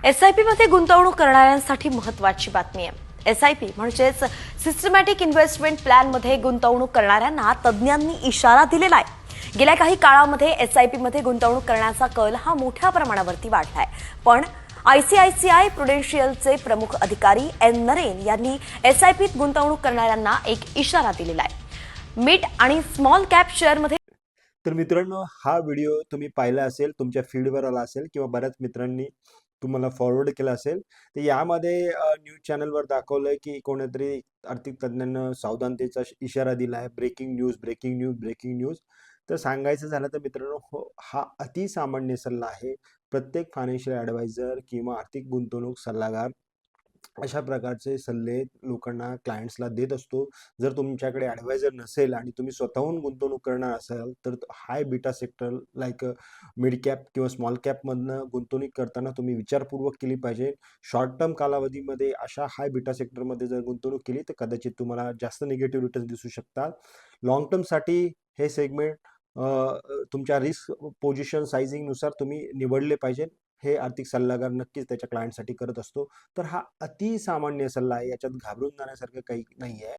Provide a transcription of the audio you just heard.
SIP मध्ये गुंतवणूक करणाऱ्यांसाठी महत्त्वाची बातमी आहे. एसआयपी म्हणजेच सिस्टमॅटिक इन्व्हेस्टमेंट प्लॅन मध्ये गुंतवणूक करणाऱ्यांना तज्ज्ञांनी इशारा दिलेला आहे. गेल्या काही काळामध्ये एसआयपी मध्ये गुंतवणूक करण्याचा कल हा मोठ्या प्रमाणावरती वाढलाय. पण आयसीआयसीआय प्रुडेन्शियलचे प्रमुख अधिकारी एन नरेन यांनी एसआयपीत गुंतवणूक करणाऱ्यांना एक इशारा दिलेला आहे. मिड आणि स्मॉल कॅप शेअरमध्ये तर मित्रांनो, हा व्हिडिओ तुम्ही पाहिला असेल, तुमच्या फीडवर आला असेल किंवा बऱ्याच मित्रांनी तुम्हाला फॉरवर्ड केला असेल. तर यामध्ये न्यूज चॅनलवर दाखवलंय की कोणीतरी आर्थिक तज्ञांना सावधानतेचा इशारा दिला आहे. Breaking news, breaking news, breaking news. तर सांगायचं झालं तर मित्रांनो, हा अतिसामान्य सल्ला आहे. प्रत्येक फायनान्शियल ॲडवायझर किंवा आर्थिक गुंतवणूक सल्लागार अशा प्रकारचे सल्ले लोकांना, क्लायंट्सला देत असतो. जर तुमच्याकडे ॲडवायझर नसेल आणि तुम्ही स्वतःहून गुंतवणूक करणार असाल, तर high beta sector like mid cap किंवा स्मॉल कॅपमधनं गुंतवणूक करताना तुम्ही विचारपूर्वक केली पाहिजे. शॉर्ट टर्म कालावधीमध्ये अशा हाय बीटा सेक्टरमध्ये जर गुंतवणूक केली तर कदाचित तुम्हाला जास्त निगेटिव्ह रिटर्न दिसू शकतात. लाँग टर्मसाठी हे सेगमेंट तुमच्या रिस्क पोझिशन सायझिंगनुसार तुम्ही निवडले पाहिजे. हे आर्थिक सल्लागार नक्कीच त्याच्या क्लायंटसाठी करत असतो. तर हा अतिसामान्य सल्ला आहे, याच्यात घाबरून जाण्यासारखं काही नाही आहे.